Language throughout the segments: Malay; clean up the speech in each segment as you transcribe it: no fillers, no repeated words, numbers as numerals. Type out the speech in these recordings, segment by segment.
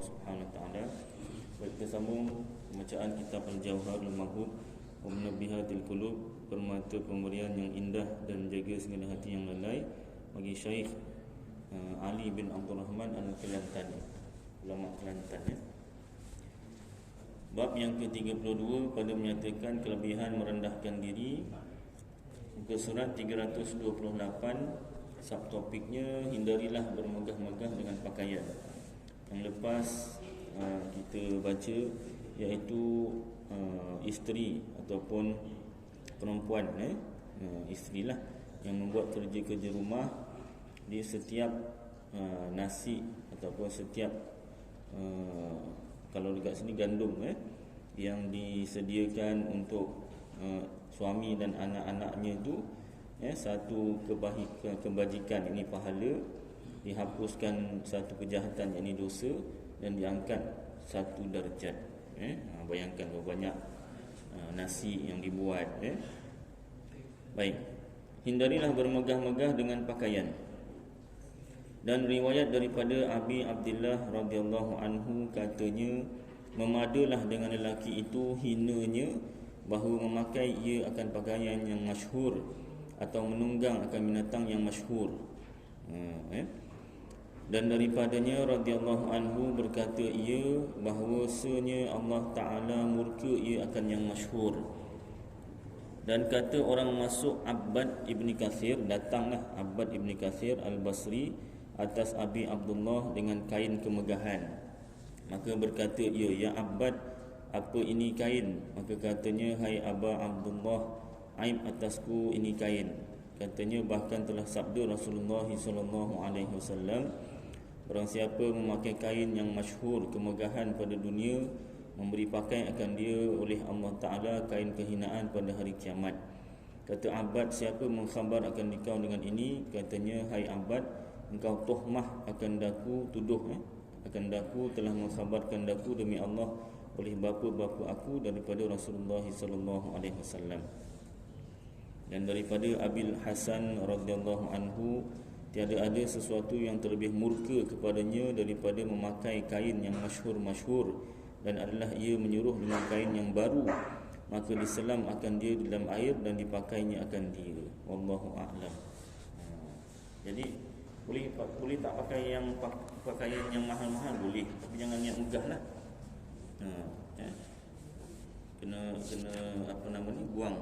Subhanahu wa taala. Kita sambung pembacaan kitab Al-Jawharul Mahub wa Munabbihatil Qulub, permata pemberian yang indah dan menjaga segala hati yang lalai, bagi Syekh Ali bin Abdul Rahman Al-Kelantani, ulama Kelantan ya. Bab yang ke-32 pada menyatakan kelebihan merendahkan diri. Muka surat 328, subtopiknya hindarilah bermegah-megah dengan pakaian. Yang lepas kita baca iaitu isteri ataupun perempuan isterilah yang membuat kerja-kerja rumah di setiap nasi ataupun setiap kalau dekat sini gandum yang disediakan untuk suami dan anak-anaknya itu satu kebajikan, ini pahala, dihapuskan satu kejahatan, yakni dosa, dan diangkat satu darjat. Bayangkan berapa banyak nasi yang dibuat. Baik, hindarilah bermegah-megah dengan pakaian. Dan riwayat daripada Abi Abdillah radhiyallahu anhu katanya, memadalah dengan lelaki itu hinanya bahawa memakai ia akan pakaian yang masyhur atau menunggang akan binatang yang masyhur. Dan daripadanya radhiyallahu anhu berkata ia bahawasanya Allah Ta'ala murka ia akan yang masyhur. Dan kata orang masuk Abbad Ibn Kathir, datanglah Abbad Ibn Kathir Al-Basri atas Abi Abdullah dengan kain kemegahan. Maka berkata ia, ya Abbad, apa ini kain? Maka katanya, hai Aba Abdullah, aib atasku ini kain. Katanya bahkan telah sabda Rasulullah SAW, barang siapa memakai kain yang masyhur kemegahan pada dunia, memberi pakai akan dia oleh Allah Ta'ala kain kehinaan pada hari kiamat. Kata Abbad, siapa mengkhabar akan dikau dengan ini? Katanya, hai Abbad, engkau tuhmah akan daku, tuduh akan daku, telah mengkhabarkan daku demi Allah oleh bapa-bapa aku daripada Rasulullah SAW. Dan daripada Abil Hasan radhiyallahu anhu, tiada ada sesuatu yang terlebih murka kepadanya daripada memakai kain yang masyhur-masyhur, dan adalah ia menyuruh dengan kain yang baru, maka diselam akan dia di dalam air dan dipakainya akan dia. Wallahu a'lam. Jadi boleh tak pakai pakaian yang mahal-mahal, boleh, tapi jangan niat megah lah. Kena apa nama ni, buang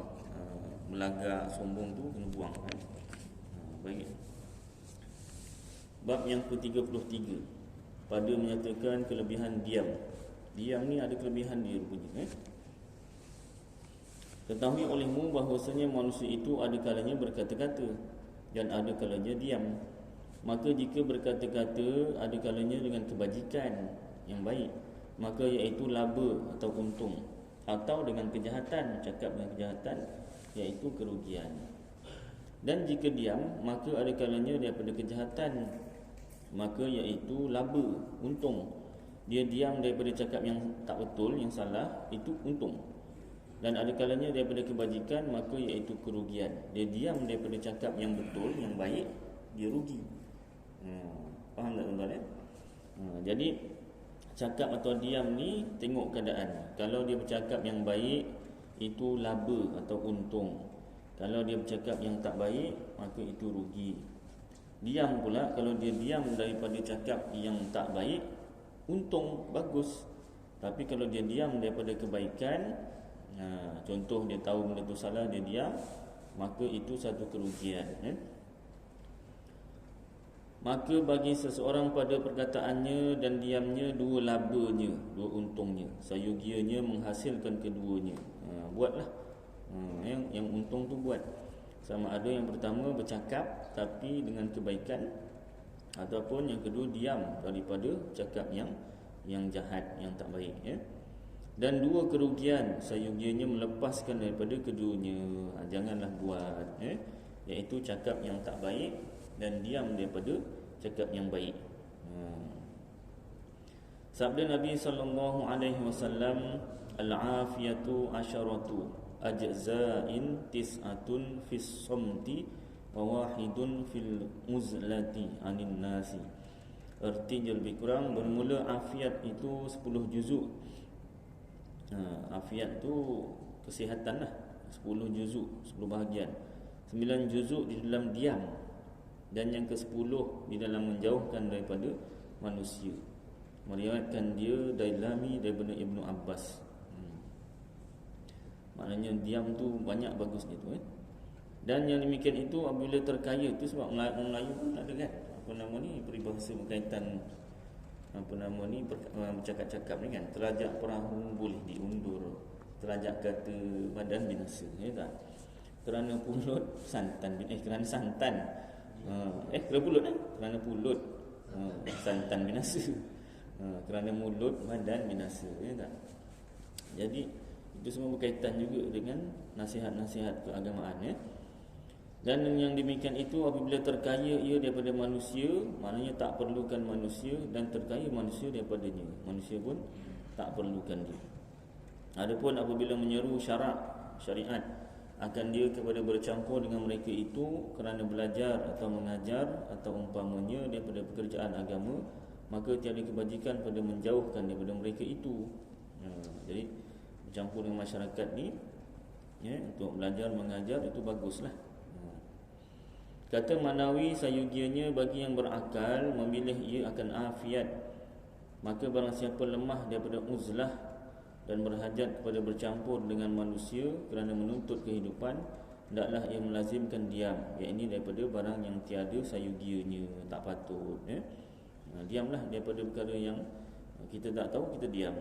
melagak sombong tu, kena buang. Baik. Bab yang ke-33 pada menyatakan kelebihan diam. Diam ni ada kelebihan dia rupanya. Ketahui olehmu bahawasanya manusia itu ada kalanya berkata-kata dan ada kalanya diam. Maka jika berkata-kata ada kalanya dengan kebajikan yang baik, maka iaitu laba atau untung, atau dengan kejahatan, cakap dengan kejahatan, iaitu kerugian. Dan jika diam, maka ada kalanya daripada kejahatan, maka iaitu laba, untung. Dia diam daripada cakap yang tak betul, yang salah, itu untung. Dan ada kalanya daripada kebajikan, maka iaitu kerugian. Dia diam daripada cakap yang betul, yang baik, dia rugi. Faham tak tuan-tuan jadi cakap atau diam ni tengok keadaan. Kalau dia bercakap yang baik, itu laba atau untung. Kalau dia bercakap yang tak baik, maka itu rugi. Diam pula, kalau dia diam daripada cakap yang tak baik, untung, bagus. Tapi kalau dia diam daripada kebaikan, contoh dia tahu benda tu salah, dia diam, maka itu satu kerugian. Maka bagi seseorang pada perkataannya dan diamnya dua labanya, dua untungnya. Sayugianya menghasilkan keduanya. Buatlah. Yang untung tu buat. Sama ada yang pertama bercakap tapi dengan kebaikan, ataupun yang kedua diam daripada cakap yang jahat, yang tak baik. Dan dua kerugian, sayugianya melepaskan daripada keduanya. Janganlah buat. Iaitu cakap yang tak baik dan diam daripada cakap yang baik. Sabda Nabi sallallahu alaihi wasallam, al-afiyatu asyaratu ajza'in tis'atun fis samti wa wahidun fil uzlati anin nasi. Artinya lebih kurang bermula afiat itu 10 juzuk. Afiat tu kesihatan lah, 10 juzuk, 10 bahagian. 9 juzuk di dalam diam, dan yang ke-10 di dalam menjauhkan daripada manusia. Meriwayatkan dia Dailami daripada Ibnu Abbas. Maknanya diam tu banyak bagusnya tu. Dan yang demikian itu apabila terkaya tu, sebab orang Melayu pun ada kan, apa nama ni, peribahasa berkaitan apa nama ni, bercakap-cakap ni kan, terajak perahu boleh diundur, terajak kata badan binasa, ya tak? Kerana pulut santan, kerana santan, kerana pulut kerana pulut santan binasa, kerana mulut badan binasa, ya tak? Jadi itu semua berkaitan juga dengan nasihat-nasihat keagamaan, ya. Dan yang demikian itu apabila terkaya ia daripada manusia, maknanya tak perlukan manusia, dan terkaya manusia daripadanya, manusia pun tak perlukan dia. Adapun apabila menyeru syariat akan dia kepada bercampur dengan mereka itu kerana belajar atau mengajar atau umpamanya daripada pekerjaan agama, maka tiada kebajikan pada menjauhkan daripada mereka itu. Jadi bercampur dengan masyarakat ni, ya, untuk belajar mengajar itu baguslah. Kata Manawi, sayugianya bagi yang berakal memilih ia akan afiat, maka barang siapa lemah daripada uzlah dan berhajat kepada bercampur dengan manusia kerana menuntut kehidupan, hendaklah ia melazimkan diam, iaitu daripada barang yang tiada sayugianya, tak patut, ya. Diamlah daripada perkara yang kita tak tahu, kita diam.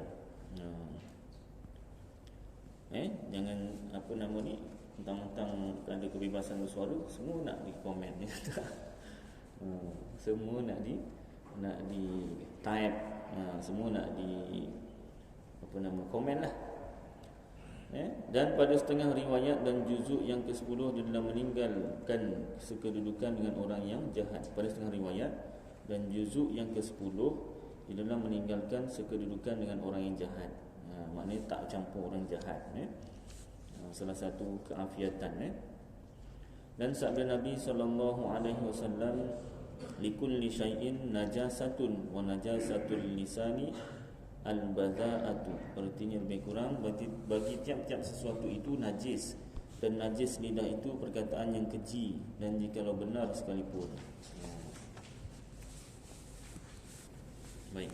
Jangan apa nama ni, mentang-mentang ada kebebasan bersuara, semua nak di komen, ya. Semua nak di type, semua nak di apa nama, komen lah. Dan pada setengah riwayat dan juzuk yang ke-10 dia dalam meninggalkan sekedudukan dengan orang yang jahat. Pada setengah riwayat dan juzuk yang ke-10 dia dalam meninggalkan sekedudukan dengan orang yang jahat. Maknanya tak campur orang jahat, ya. Salah satu keafiatan, Dan sabda Nabi SAW, likulli syai'in najasatun wa najasatul lisani al-badha'atu. Artinya lebih kurang bagi tiap-tiap sesuatu itu najis, dan najis lidah itu perkataan yang keji, dan jikalau benar sekalipun. Baik.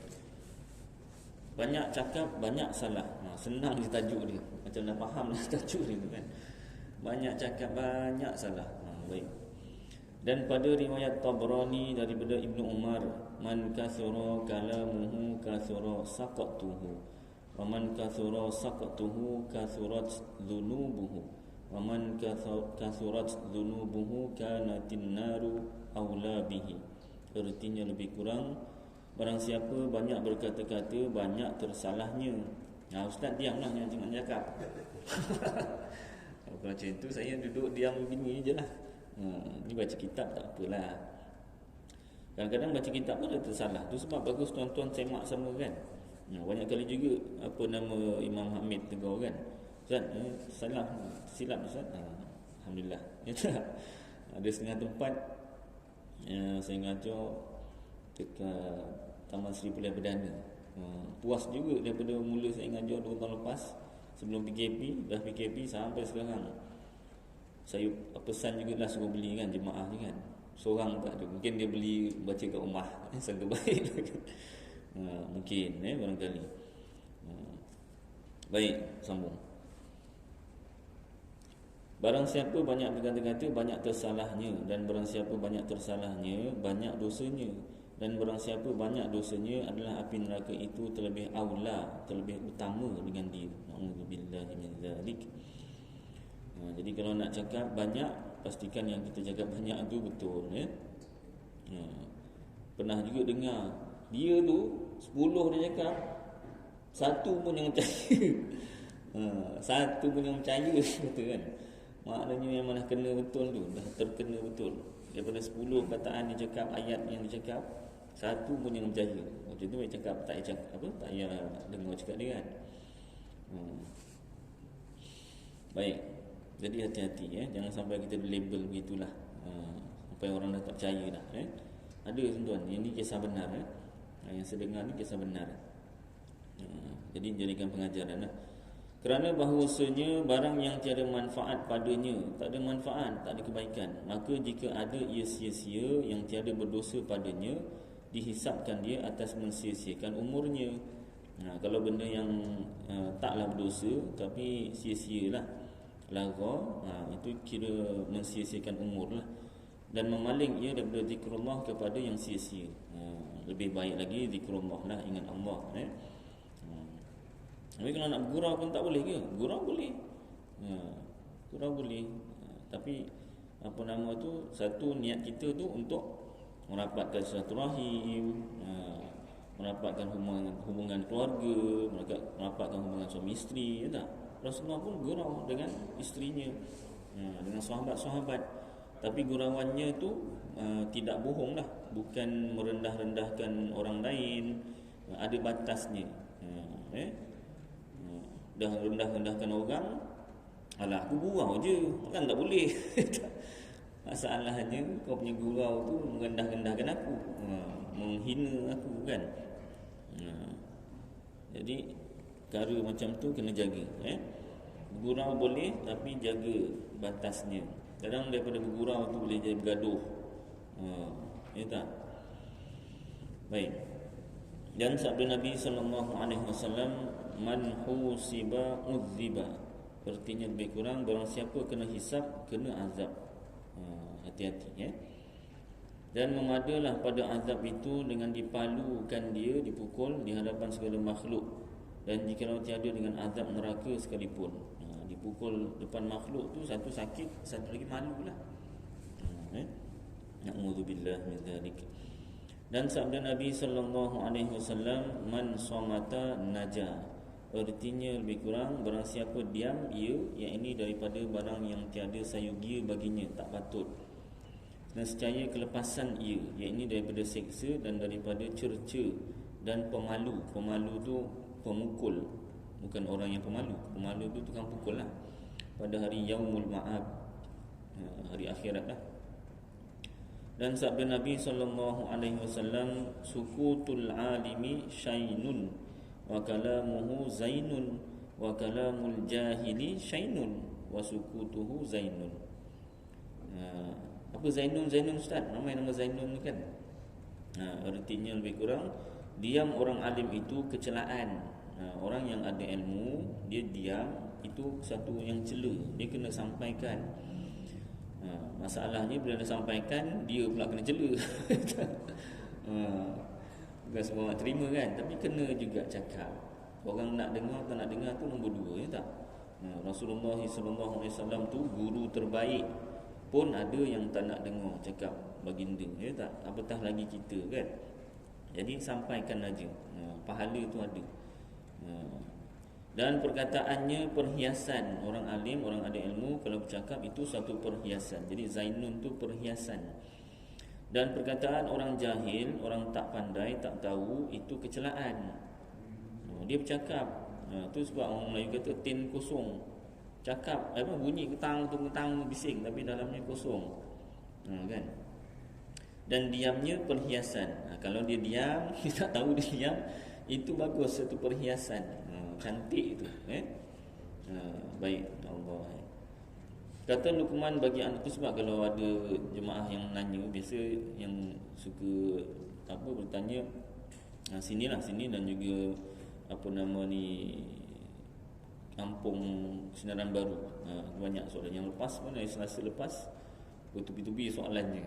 Banyak cakap, banyak salah. Senang je tajuk dia, macam dah faham lah tajuk dia tu kan. Banyak cakap, banyak salah. Baik. Dan pada riwayat Tabrani daripada Ibnu Umar, man kathura kalamuhu kathura saqatuhu, wa man kathura saqatuhu kathurat dhunubuhu, wa man kathurat dhunubuhu kanatin naru awla bihi. Artinya lebih kurang, barang siapa banyak berkata-kata, banyak tersalahnya. Ustaz diamlah, jangan cakap. Kalau macam tu saya duduk diam begini je lah. Ni baca kitab tak apalah. Kadang-kadang baca kitab pun ada tersalah. Tu sebab bagus tuan-tuan semak sama kan. Banyak kali juga apa nama Imam Hamid tegur kan, Ustaz, salah, silap Ustaz. Alhamdulillah. Ada setengah tempat saya ngajar dekat Taman Seri Pilihan Perdana. Puas juga daripada mula saya ngajar 2 tahun lepas, sebelum PKP, dah PKP sampai sekarang. Saya pesan juga lah suruh beli kan, jemaah ni kan. Seorang tak ada, mungkin dia beli baca kat rumah, sangka baik lah kan. Mungkin barangkali. Baik, sambung. Barang siapa banyak berkata-kata, banyak tersalahnya, dan barang siapa banyak tersalahnya, banyak dosanya. Dan barang siapa banyak dosanya, adalah api neraka itu terlebih aula, terlebih utama dengan dia. Na'udzubillahi min zalik. Jadi kalau nak cakap banyak, pastikan yang kita cakap banyak tu betul, ya. Pernah juga dengar dia tu 10 dia cakap, satu pun yang percaya. Satu pun yang percaya, kata kan. Maknanya yang mana kena betul tu, dah terkena betul. Daripada 10 kataan dia cakap, ayat yang dia cakap, satu pun yang percaya. Macam tu dia cakap, tak payah cakap apa, tak payah dengar cakap dia kan. Baik. Jadi hati-hati, jangan sampai kita label begitulah. Sampai orang dah tak percaya dah, Ada tuan-tuan, ini kisah benar yang saya dengar ni kisah benar. Jadi jadikan pengajaran Kerana bahawasanya barang yang tiada manfaat padanya, tak ada manfaat, tak ada kebaikan, maka jika ada ia sia-sia yang tiada berdosa padanya, dihisapkan dia atas mensia-siakan umurnya. Kalau benda yang taklah berdosa tapi sia-sialah, lara, itu kira mensia-siakan umur lah. Dan memaling ia daripada zikrullah kepada yang sia-sia. Lebih baik lagi zikrullah lah, ingat Allah. Tapi kalau nak bergurau pun tak boleh ke? Gurau boleh. Gurau boleh. Tapi apa nama tu, satu niat kita tu untuk merapatkan silaturahim, merapatkan hubungan keluarga, merapatkan hubungan suami isteri, ya tak? Rasulullah pun gurau dengan isterinya, dengan sahabat-sahabat. Tapi gurauannya tu tidak bohong lah, bukan merendah-rendahkan orang lain, ada batasnya. Dah rendah-rendahkan orang, alah aku gurau je, kan tak boleh. Masalahnya kau punya gurau tu merendah-rendahkan aku, menghina aku kan. Jadi perkara macam tu kena jaga. Gurau boleh tapi jaga batasnya. Kadang daripada bergurau tu boleh jadi bergaduh. Ya tak? Baik. Dan sabda Nabi SAW, man husiba uzziba. Artinya lebih kurang barang siapa kena hisap, kena azab. Hati-hati ya. Dan memadalah pada azab itu dengan dipalukan dia, dipukul di hadapan segala makhluk. Dan jikalau tiada dengan azab neraka sekalipun. Dipukul depan makhluk tu, satu sakit, satu lagi malulah. Na'udzubillah min dzalik. Dan sabda Nabi SAW, man somata naja. Artinya lebih kurang barang siapa diam ia, iaitu daripada barang yang tiada sayugia baginya, tak patut. Dan secaya kelepasan ia, iaitu daripada seksa dan daripada cerca dan pemalu. Pemalu tu pemukul, bukan orang yang pemalu. Pemalu tu tukang pukul lah, pada hari yaumul ma'ab, hari akhirat lah. Dan sabda Nabi SAW, sukutul alimi syainun wa kalamuhu zainun wa kalamul jahili syainun wa sukutuhu zainun. Apa Zainun? Zainun Ustaz, nama Zainun kan? Artinya lebih kurang, diam orang alim itu kecelaan. Orang yang ada ilmu, dia diam, itu satu yang cela, dia kena sampaikan. Masalahnya bila dia sampaikan, dia pula kena cela. Bukan semua nak terima kan, tapi kena juga cakap. Orang nak dengar tak nak dengar tu nombor dua, ya tak? Rasulullah SAW tu guru terbaik pun ada yang tak nak dengar cakap baginda, ya tak? Apatah lagi kita kan. Jadi sampaikan aja, pahala tu ada. Dan perkataannya perhiasan. Orang alim, orang ada ilmu, kalau bercakap itu satu perhiasan. Jadi Zainun tu perhiasan. Dan perkataan orang jahil, orang tak pandai, tak tahu, itu kecelaan. Dia bercakap, tu sebab orang Melayu kata tin kosong. Cakap bunyi ketang bising, tapi dalamnya kosong, kan. Dan diamnya perhiasan. Kalau dia diam, kita tak tahu dia diam, itu bagus, satu perhiasan. Cantik itu, baik Allah. Kata Luqman bagi anak tu, sebab kalau ada jemaah yang nanya, biasa yang suka bertanya, sini dan juga Kampung Sinaran Baru, banyak soalan. Yang lepas pun dari Selasa lepas bertubi-tubi soalannya.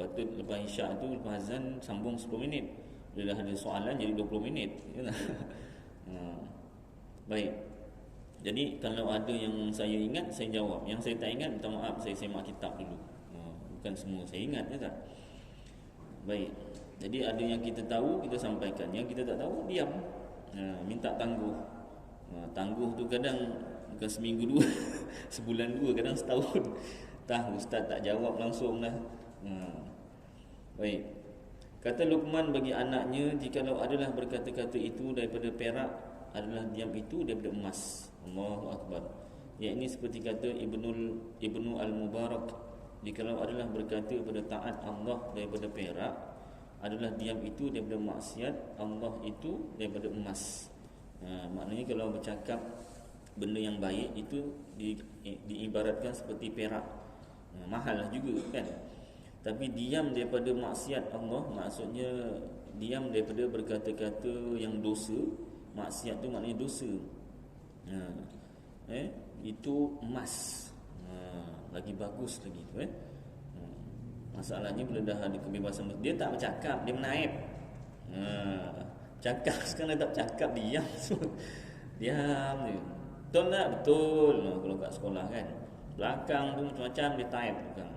Patut lepas isyak tu, lepas azan sambung 10 minit. Bila dah ada soalan jadi 20 minit. Baik. Jadi kalau ada yang saya ingat, saya jawab. Yang saya tak ingat, minta maaf, saya semak kitab dulu. Bukan semua saya ingat, ya tak? Baik. Jadi ada yang kita tahu, kita sampaikan. Yang kita tak tahu, diam. Minta tangguh. Tangguh tu kadang bukan seminggu dua, sebulan dua, kadang setahun. Ustaz tak jawab langsung lah. Baik. Kata Luqman bagi anaknya, jikalau adalah berkata-kata itu daripada perak, adalah diam itu daripada emas. Allahu Akbar. Ini seperti kata Ibnu Al-Mubarak, jikalau adalah berkata pada taat Allah daripada perak, adalah diam itu daripada maksiat, Allah itu daripada emas. Maknanya kalau bercakap benda yang baik itu diibaratkan seperti perak. Mahal lah juga kan. Tapi diam daripada maksiat Allah, maksudnya diam daripada berkata-kata yang dosa. Maksiat tu maknanya dosa. Itu emas. Lagi bagus lagi tu Masalahnya bila dah ada kebebasan, dia tak bercakap, dia menaip. Cakap sekarang tak bercakap, diam. Diam je. Betul tak? Betul. Kalau kat sekolah kan, belakang tu macam-macam dia type belakang.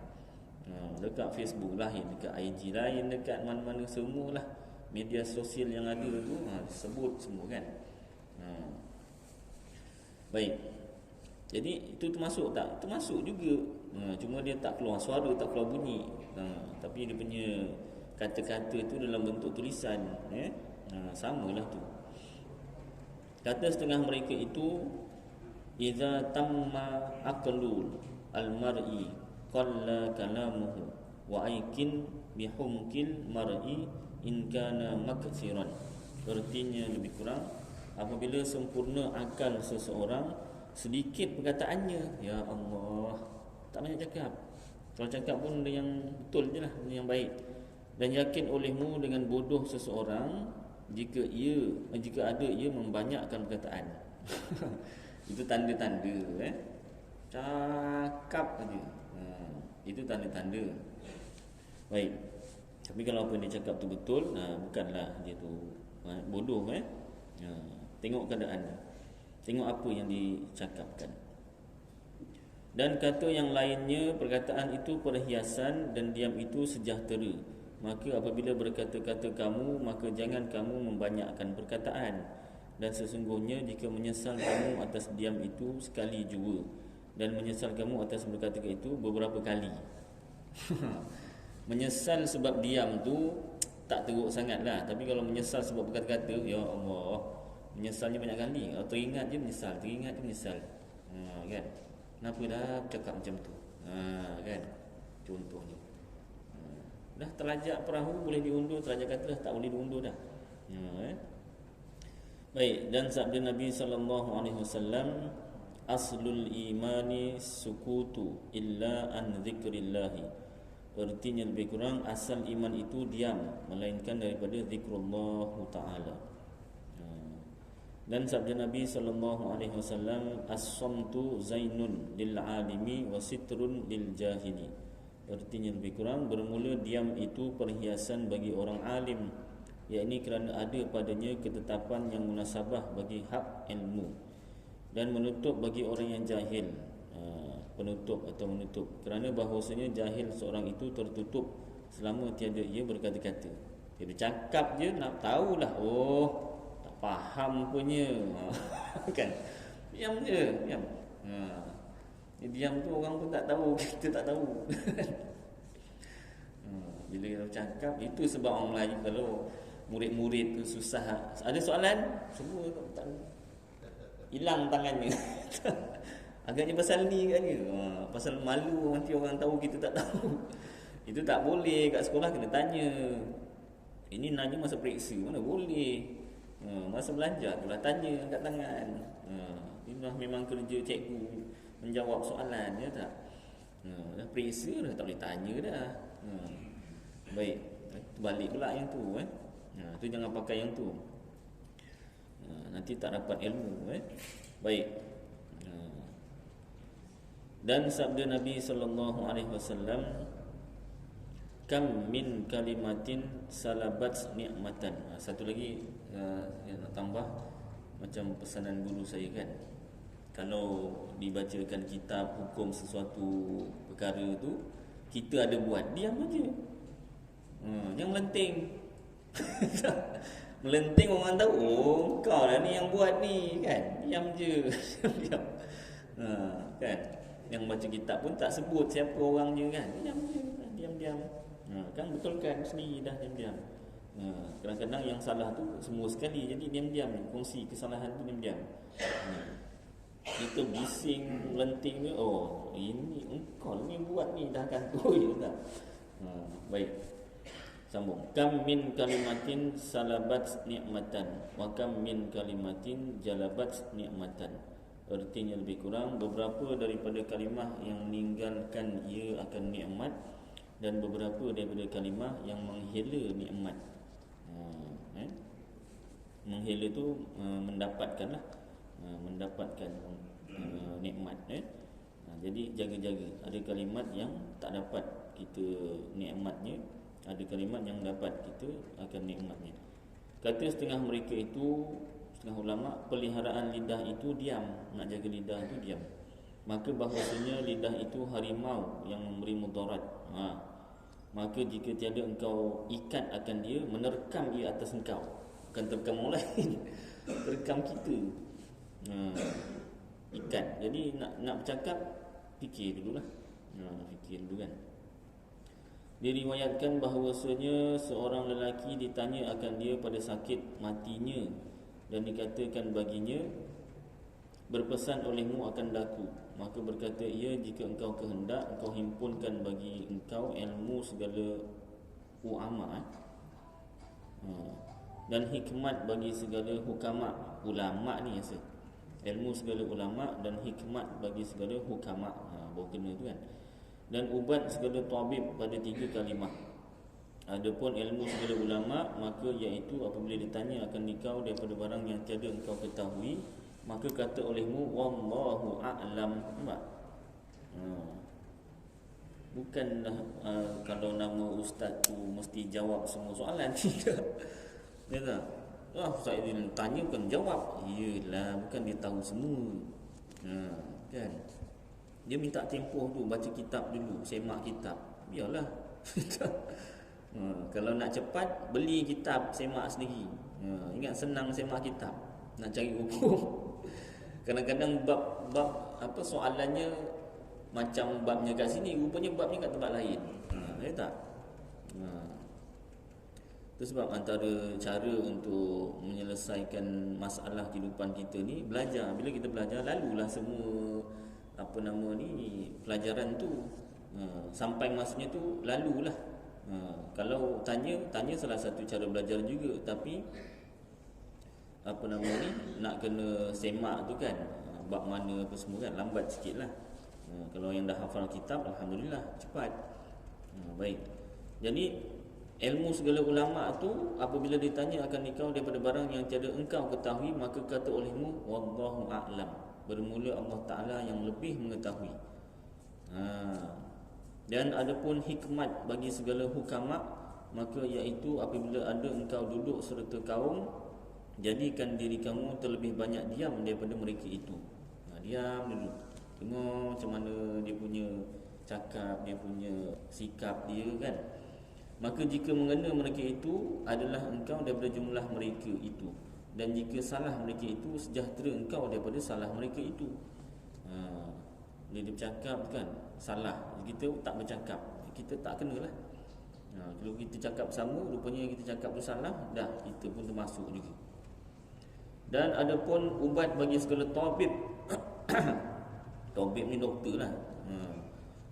Dekat Facebook lain, dekat IG lain, dekat mana-mana semualah media sosial yang ada tu sebut semua kan. Baik. Jadi itu termasuk tak? Termasuk juga. Cuma dia tak keluar suara, tak keluar bunyi. Tapi dia punya kata-kata tu dalam bentuk tulisan, samalah tu. Kata setengah mereka itu, idza tamma aqlul al-mar'i qalla kalamuhu wa aikin bihumkil mar'i in kana makthiran. Artinya lebih kurang, apabila sempurna akal seseorang, sedikit perkataannya. Ya Allah, tak banyak cakap. Kalau cakap pun benda yang betul je lah, benda yang baik. Dan yakin olehmu dengan bodoh seseorang jika ada ia membanyakkan perkataan. Itu tanda-tanda cakap aja. Itu tanda-tanda. Baik. Tapi kalau apa yang dia cakap tu betul, bukanlah dia tu bodoh. Tengok keadaan, tengok apa yang dicakapkan. Dan kata yang lainnya, perkataan itu perhiasan dan diam itu sejahtera. Maka apabila berkata-kata kamu, maka jangan kamu membanyakkan perkataan. Dan sesungguhnya jika menyesal kamu atas diam itu sekali jua, dan menyesal kamu atas berkata itu beberapa kali. Menyesal sebab diam tu tak teruk sangat lah. Tapi kalau menyesal sebab berkata-kata, ya Allah, menyesalnya banyak kali. Teringat je menyesal, teringat je menyesal. Kan? Kenapa dah cakap macam tu? Kan? Contohnya. Dah terlajak perahu boleh diundur, terlajak kata dah tak boleh diundur dah. Baik, dan sabda Nabi SAW, aslul imani sukutu illa an zikrillahi. Artinya lebih kurang, asal iman itu diam, melainkan daripada zikrullah ta'ala. Dan sabda Nabi SAW, as-samtu zainun lil alimi wa sitrun lil jahili. Artinya lebih kurang, bermula diam itu perhiasan bagi orang alim, yakni kerana ada padanya ketetapan yang munasabah bagi hak ilmu, dan menutup bagi orang yang jahil. Penutup atau menutup, kerana bahawasanya jahil seorang itu tertutup selama tiada ia berkata-kata. Dia bercakap je, nak tahulah, oh tak faham punya. Kan? Diam je, diam. Diam tu orang pun tak tahu, kita tak tahu. Bila kita bercakap, itu sebab orang Melayu kalau murid-murid tu susah, ada soalan, semua tak hilang tangannya. Agaknya pasal ni kan dia. Pasal malu nanti orang tahu kita tak tahu. Itu tak boleh, kat sekolah kena tanya. Ini nanya masa periksa, mana boleh. Masa belajar tu lah tanya angkat tangan. Ini memang kerja cikgu menjawab soalan, ya tak? Dah periksa dah tak boleh tanya dah. Baik, balik pula yang tu. Tu jangan pakai yang tu. Nanti tak dapat ilmu. Baik. Dan sabda Nabi SAW, kam min kalimatin salabat ni'matan. Satu lagi yang nak tambah, macam pesanan guru saya kan, kalau dibacakan kitab hukum sesuatu perkara tu, kita ada buat, diam aja. Jangan melenting. Melenting orang tahu, oh kau lah ni yang buat ni kan. Diam je. Diam. Kan, yang baca kitab pun tak sebut siapa orangnya kan. Diam je, diam-diam. Kan betulkan sendiri dah, diam-diam. Kadang-kadang yang salah tu semua sekali, jadi diam-diam, kongsi kesalahan tu diam-diam. Kita bising, melenting ni, oh ini engkau ni buat ni dah kan tu. Ya tak? Baik. Sambung. Kam min kalimatin salabat ni'matan wa kam min kalimatin jalabat ni'matan. Artinya lebih kurang, beberapa daripada kalimah yang meninggalkan ia akan nikmat, dan beberapa daripada kalimah yang menghela nikmat. Menghela tu mendapatkan lah, mendapatkan nikmat. Jadi jaga-jaga. Ada kalimat yang tak dapat kita nikmatnya, ada kalimat yang dapat kita akan nikmatnya. Kata setengah mereka itu, setengah ulama, peliharaan lidah itu diam. Nak jaga lidah itu diam. Maka bahawasanya lidah itu harimau yang memberi mudarat. Maka jika tiada engkau ikat akan dia, menerkam ia atas engkau. Bukan terkam orang lain, terkam kita. Ikat. Jadi nak bercakap, fikir dululah. Fikir dulu kan. Diriwayatkan bahawasanya seorang lelaki ditanya akan dia pada sakit matinya, dan dikatakan baginya, berpesan olehmu akan daku. Maka berkata ia, jika engkau kehendak, engkau himpunkan bagi engkau ilmu segala ulama, dan hikmat bagi segala hukama. Ulama ni biasa, ilmu segala ulama dan hikmat bagi segala hukama. Baru kena tu kan. Dan ubat segala tabib pada 3 kalimah. Adapun ilmu segala ulama, maka iaitu apabila ditanya akan engkau daripada barang yang tiada engkau ketahui, maka kata olehmu wallahu a'lam. Nampak? Bukanlah kalau nama ustaz tu mesti jawab semua soalan. Tidak. Ya tak? Ustaz ini tanya bukan jawab. Yelah, bukan dia tahu semua. Kan? Dia minta tempoh tu, baca kitab dulu, semak kitab. Biarlah. Kalau nak cepat, beli kitab, semak sendiri. Ingat senang semak kitab. Nak cari hukum. Kadang-kadang bab apa soalannya macam babnya kat sini, rupanya babnya kat tempat lain. Ya tak? Itu sebab antara cara untuk menyelesaikan masalah kehidupan kita ni, belajar. Bila kita belajar, lalulah semua pelajaran tu. Sampai masanya tu lalulah. Kalau tanya salah satu cara belajar juga, tapi nak kena semak tu kan, bab mana apa semua kan, lambat sikit lah. Kalau yang dah hafal kitab, alhamdulillah cepat. Baik. Jadi ilmu segala ulama tu, apabila ditanya akan engkau daripada barang yang tiada engkau ketahui, maka kata olehmu wallahu a'lam. Bermula Allah Ta'ala yang lebih mengetahui. Dan adapun hikmat bagi segala hukama, maka iaitu apabila ada engkau duduk serta kaum, jadikan diri kamu terlebih banyak diam daripada mereka itu. Diam dulu, tengok macam mana dia punya cakap, dia punya sikap dia kan. Maka jika mengena mereka itu adalah engkau daripada jumlah mereka itu, dan jika salah mereka itu, sejahtera engkau daripada salah mereka itu. Dia bercakap kan salah, kita tak bercakap, kita tak kenalah. Kalau kita cakap sama, rupanya kita cakap tu salah, dah kita pun termasuk juga. Dan adapun ubat bagi segala tabib tabib ni doktor lah.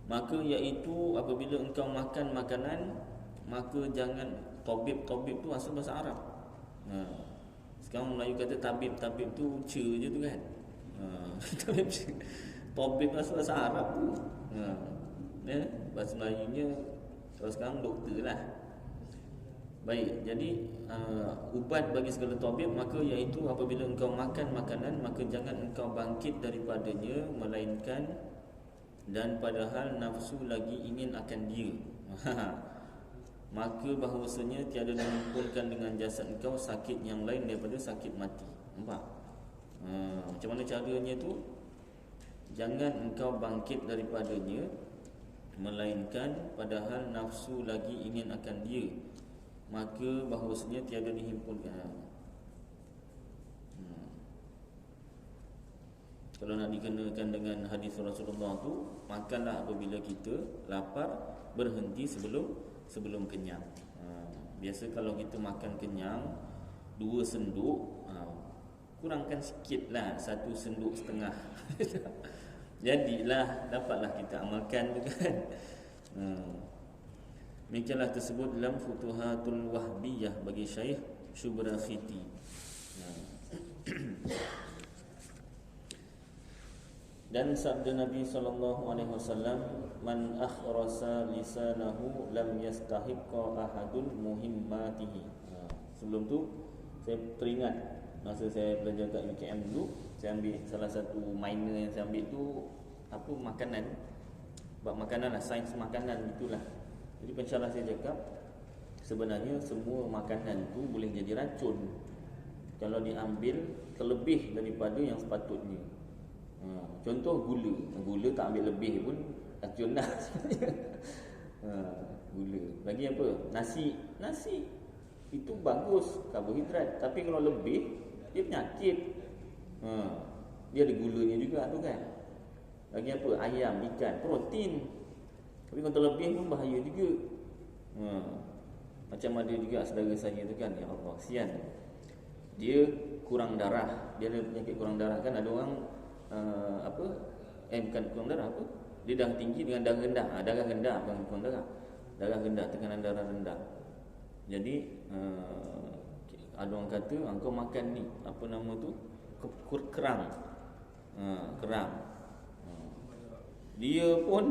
Maka iaitu apabila engkau makan makanan, maka jangan, tabib tu asal bahasa Arab. Sekarang Melayu kata tabib tu je tu kan. Tabib bahasa Arab tu. Bahasa Melayunya kalau sekarang doktor lah. Baik, jadi ubat bagi segala tabib, maka iaitu apabila engkau makan makanan, maka jangan engkau bangkit daripadanya, melainkan dan padahal nafsu lagi ingin akan dia. Maka bahawasanya tiada mengumpulkan dengan jasad engkau sakit yang lain daripada sakit mati. Nampak? Macam mana caranya tu? Jangan engkau bangkit daripadanya, melainkan padahal nafsu lagi ingin akan dia. Maka bahawasanya tiada dihimpunkan. Kalau nak dikenakan dengan hadis Rasulullah tu, makanlah apabila kita lapar, berhenti sebelum kenyang. Biasa kalau kita makan kenyang 2 senduk, kurangkan sikit lah, 1 senduk setengah. Jadilah dapatlah kita amalkan tu kan. Demikianlah tersebut dalam Futuhatul Wahbiyah bagi Syekh Syubrakhiti. Dan sabda Nabi SAW, man akhrasa lisanahu lam yastahiqqa ahadun muhimmatihi. Sebelum tu saya teringat masa saya belajar kat UKM dulu, saya ambil salah satu minor yang saya ambil tu apa, makanan. Bab makanan lah, sains makanan itulah. Jadi pensyarah saya cakap sebenarnya semua makanan tu boleh jadi racun kalau diambil terlebih daripada yang sepatutnya. Contoh gula tak ambil lebih pun racun dah sebenarnya. Gula. Lagi apa? Nasi itu bagus, karbohidrat, tapi kalau lebih dia penyakit. Dia ada gulanya juga tu kan. Lagi apa? Ayam, ikan, protein. Tapi kalau terlebih pun bahaya juga. Macam ada juga saudara saya tu kan, ya Allah, kesian. Dia kurang darah, dia ada penyakit kurang darah kan. Ada orang bukan kurang darah apa? Dia darah tinggi dengan darah rendah. Darah rendah bukan kurang darah. Darah rendah, tekanan darah rendah. Jadi ada orang kata engkau makan ni apa nama tu? Kerang. Kerang. Dia pun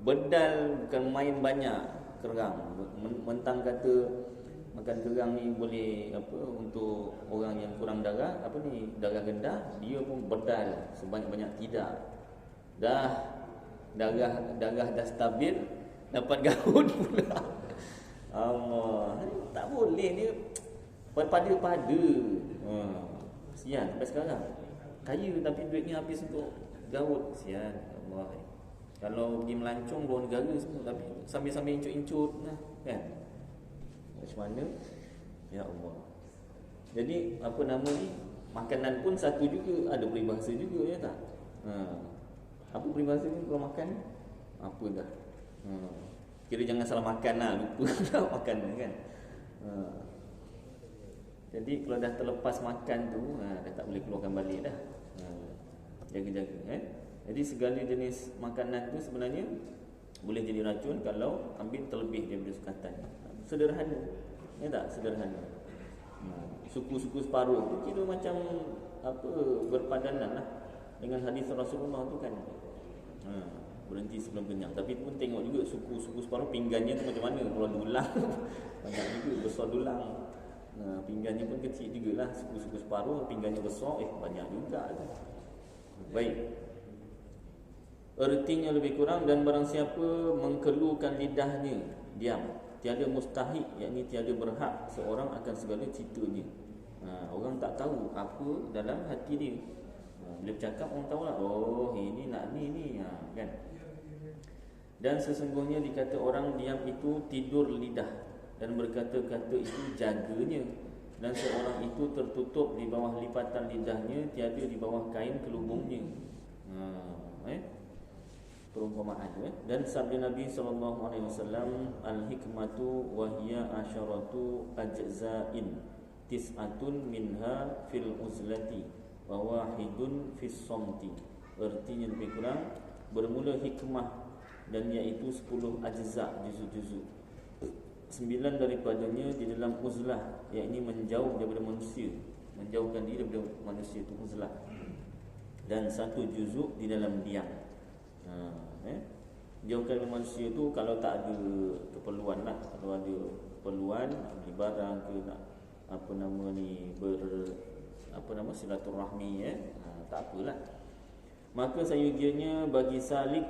bedal, bukan main banyak kerang. Mentang kata makan kerang ni boleh apa untuk orang yang kurang darah, apa ni, darah rendah, dia pun bedal sebanyak-banyak tidak. Darah dah stabil, dapat gaut pula. Allah, tak boleh dia pada. Kesian sampai sekarang. Kaya tapi duitnya habis untuk gaut. Kesian Allah. Kalau pergi melancong luar negara semua, tapi sambil-sambil incut-incut nah, kan? Macam mana? Ya Allah. Jadi apa nama ni, makanan pun satu juga, ada peribahasa juga, ya tak? Apa peribahasa ni kalau makan? Apa dah? Kira jangan salah makan lah, lupa dah makan kan? Jadi kalau dah terlepas makan tu, dah tak boleh keluarkan balik dah. Jaga-jaga. Jadi segala jenis makanan tu sebenarnya boleh jadi racun kalau ambil terlebih daripada sukatan. Sederhana, ya tak? Sederhana. Suku-suku separuh tu kira macam apa, berpadanan lah dengan hadis Rasulullah tu kan. Berhenti sebelum kenyang. Tapi pun tengok juga suku-suku separuh pinggannya tu macam mana. Kalau dulang banyak juga besar dulang. Pinggannya pun kecil jugalah. Suku-suku separuh pinggannya besar, banyak juga tu. Baik. Ertinya lebih kurang, dan barang siapa mengkelukan lidahnya diam, tiada mustahik, yakni tiada berhak seorang akan segala ceritanya. Orang tak tahu apa dalam hati dia. Bila bercakap orang tahulah, oh ini nak ni kan. Dan sesungguhnya dikata orang diam itu tidur lidah, dan berkata-kata itu jaganya, dan seorang itu tertutup di bawah lipatan lidahnya, tiada di bawah kain kelubungnya. Perumpamaan Dan sabda Nabi SAW, al-hikmatu wahya asyaratu ajza'in tis'atun minha fil uzlati wa wahidun fis somti. Artinya lebih kurang, bermula hikmah, dan iaitu 10 ajza', juzuk-juzuk. 9 daripadanya di dalam uzlah, yakni menjauh daripada manusia, menjauhkan diri daripada manusia, itu uzlah. Dan 1 juzuk di dalam diam. Jauhkan dari manusia tu kalau tak ada keperluan lah. Kalau ada keperluan beli barang ke nak apa nama ni, silaturahmi, tak apalah. Maka sayugianya bagi salik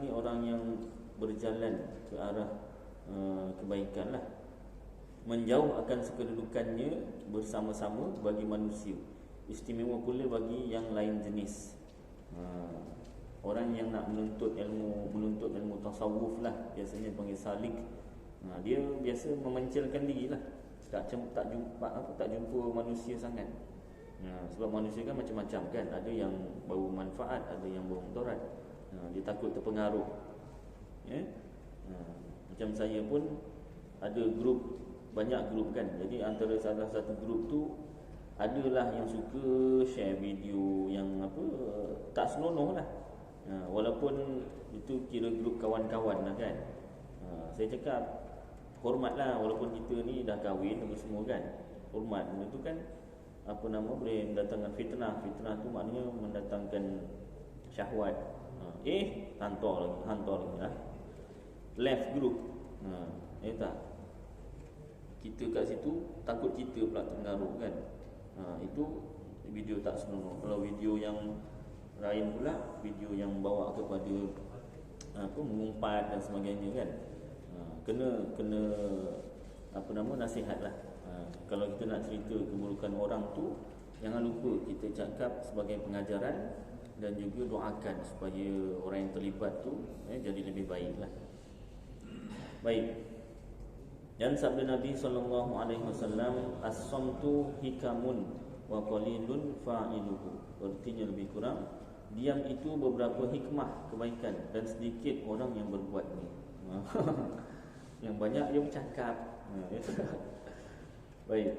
ni orang yang berjalan ke arah kebaikan lah, menjauh akan sekedudukannya bersama-sama bagi manusia, istimewa pula bagi yang lain jenis. Orang yang nak menuntut ilmu tasawuf lah, biasanya panggil salik. Dia biasa memencilkan diri lah, tak jumpa manusia sangat. Sebab manusia kan macam-macam kan, ada yang bau manfaat, ada yang bau mudarat. Dia takut terpengaruh. Macam saya pun ada banyak grup kan. Jadi antara salah satu grup tu adalah yang suka share video yang tak senonoh lah. Walaupun itu kira grup kawan-kawan lah kan. Saya cakap hormatlah, walaupun kita ni dah kahwin apa semua kan. Hormat benda tu kan boleh mendatangkan fitnah. Fitnah tu maknanya mendatangkan syahwat. Hantar lagi lah. Left group. Tak. Kita kat situ takut kita pula terpengaruh kan. Itu video tak senonoh. Kalau video yang lain pula, video yang bawa kepada mengumpat dan sebagainya kan. Kena nasihat lah. Kalau kita nak cerita keburukan orang tu, jangan lupa kita cakap sebagai pengajaran dan juga doakan supaya orang yang terlibat tu jadi lebih baik lah. Baik. Dan sabda Nabi SAW, as-samtu hikamun wa qalilun fa'iluhu. Artinya lebih kurang, diam itu beberapa hikmah kebaikan dan sedikit orang yang berbuatnya. Yang banyak dia bercakap. Baik.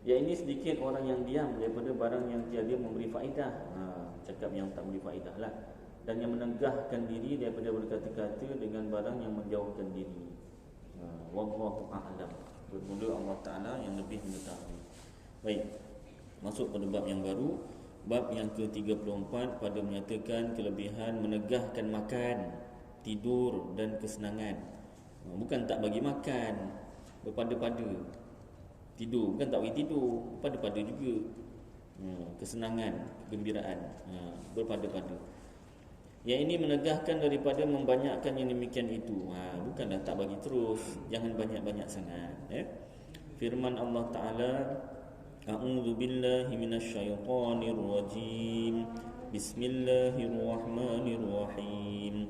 Ya, ini sedikit orang yang diam daripada barang yang tiada memberi faedah. Cakap yang tak memberi faedah lah. Dan yang menegahkan diri daripada berkata-kata dengan barang yang menjauhkan diri. Wallahu a'lam. Bermula Allah Ta'ala yang lebih mengetahui. Baik. Masuk pada bab yang baru. Bab yang ke-34 pada menyatakan kelebihan menegahkan makan, tidur dan kesenangan. Bukan tak bagi makan, berpada-pada. Tidur, bukan tak bagi tidur, berpada-pada juga. Kesenangan, kegembiraan, berpada-pada. Yang ini menegahkan daripada membanyakkan yang demikian itu. Bukanlah tak bagi terus, jangan banyak-banyak sangat. Firman Allah Ta'ala, A'udzu billahi minasyaitonir rajim. Bismillahirrahmanirrahim.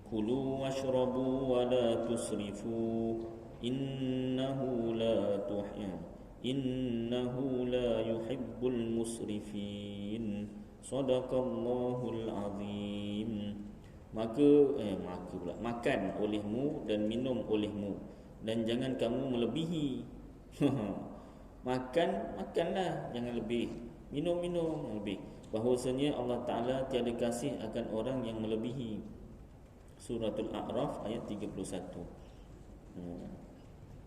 Kulu washrabu wa la tusrifu. Innahu la yuhibbul musrifin. Sadaqallahul azim. Makan olehmu dan minum olehmu, dan jangan kamu melebihi. Makanlah, jangan lebih. Minum lebih. Bahwasanya Allah Ta'ala tiada kasih akan orang yang melebihi. Suratul A'raf ayat 31.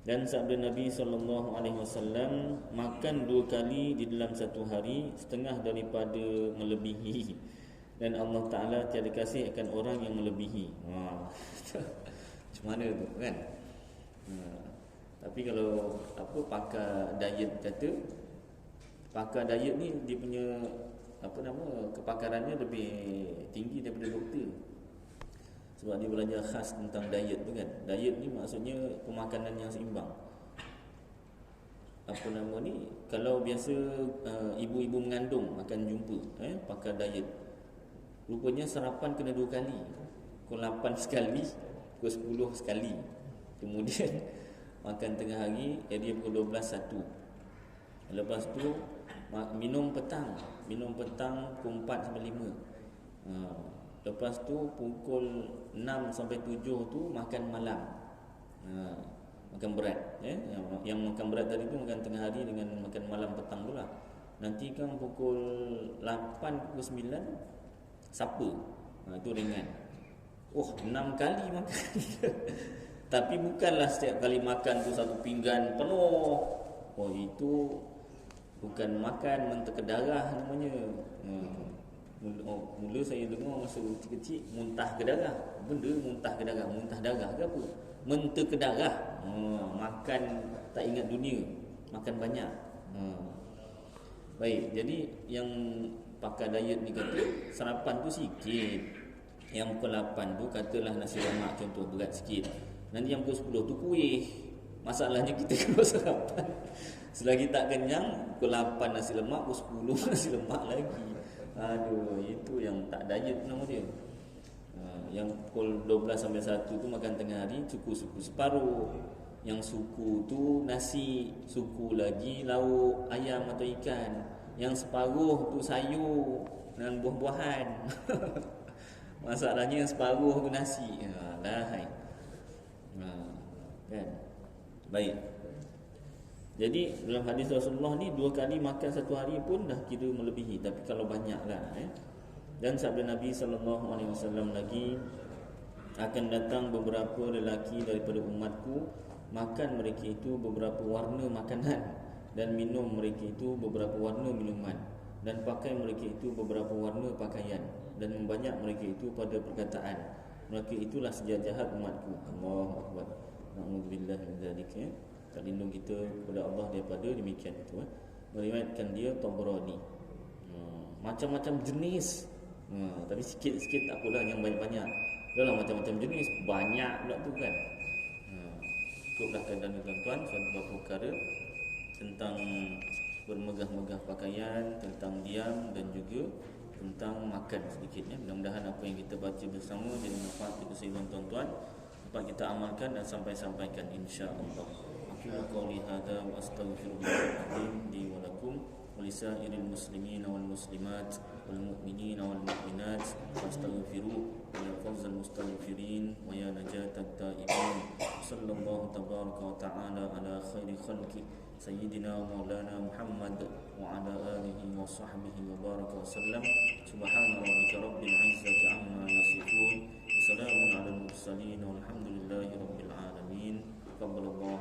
Dan sabda Nabi SAW, makan 2 kali di dalam satu hari, setengah daripada melebihi. Dan Allah Ta'ala tiada kasih akan orang yang melebihi. Macam mana tu kan? Tapi kalau pakar diet kata, pakar diet ni dia punya kepakarannya lebih tinggi daripada doktor. Sebab dia belajar khas tentang diet tu kan. Diet ni maksudnya pemakanan yang seimbang. Kalau biasa ibu-ibu mengandung akan jumpa pakar diet. Rupanya sarapan kena 2 kali. Pukul 8 sekali, pukul 10 sekali. Kemudian makan tengah hari, dia pukul 12 1. Lepas tu minum petang pukul 4 sampai 5. Lepas tu pukul 6 sampai 7 tu makan malam. Makan berat. Yang makan berat tadi tu makan tengah hari dengan makan malam petang tu lah. Nanti kan pukul 8 pukul 9 sapa. Itu ringan. 6 kali makan. Tapi bukanlah setiap kali makan tu satu pinggan penuh. Itu bukan makan, menteka darah namanya. Mula saya dengar masa kecil-kecil, muntah ke darah. Benda muntah ke darah, muntah darah ke apa? Menteka darah. Makan tak ingat dunia, makan banyak. Baik, jadi yang pakar diet ni kata sarapan tu sikit. Yang pukul 8 tu katalah nasi lemak contoh, berat sikit. Nanti yang pukul 10 tu kuih. Masalahnya kita kalau sarapan, selagi tak kenyang, pukul 8 nasi lemak, pukul 10 nasi lemak lagi. Itu yang tak diet nama dia. Yang pukul 12 sampai 1 tu makan tengah hari, suku separuh. Yang suku tu nasi, suku lagi lauk ayam atau ikan. Yang separuh tu sayur dan buah-buahan. Masalahnya yang separuh tu nasi. Kan? Baik. Jadi dalam hadis Rasulullah ni 2 kali makan satu hari pun dah kira melebihi. Tapi kalau banyak lah Dan sabda Nabi SAW lagi, akan datang beberapa lelaki daripada umatku, makan mereka itu beberapa warna makanan, dan minum mereka itu beberapa warna minuman, dan pakai mereka itu beberapa warna pakaian, dan membanyak mereka itu pada perkataan. Mereka itulah sejahat-jahat umatku. Allahu Akbar. Na'udzubillah min dzalika. Tak lindung kita kepada Allah daripada demikian itu. Meriwayatkan dia Tabrani. Macam-macam jenis. Tapi sikit-sikit tak apalah, yang banyak-banyak. Dahlah macam-macam jenis, banyak pula tu kan. Ikutlah keadaan tuan-tuan, suatu perkara tentang bermegah-megah pakaian, tentang diam dan juga tentang makan sedikit ya. Mudah-mudahan apa yang kita baca bersama jadi manfaat kita sekalian tuan-tuan, dapat kita amalkan dan sampaikan insya-Allah. Aku qouli hadza wa astaghfirullahaladzim li wa lakum wa lisairil muslimin wal muslimat wal mu'minin wal mu'minat fastaghfiruhu ya fawzal mustaghfirin wa ya najatat taibin. Sallallahu tabaraka wa ta'ala ala khairi khalqi sayyidina wa maulana Muhammad wa ala alihi wa sahbihi wa baraka wa sallam. Subhana rabbika rabbil izzati amma yasifun, wa salamun ala al mursalin walhamdulillahi rabbil alamin. Taqabbalallahu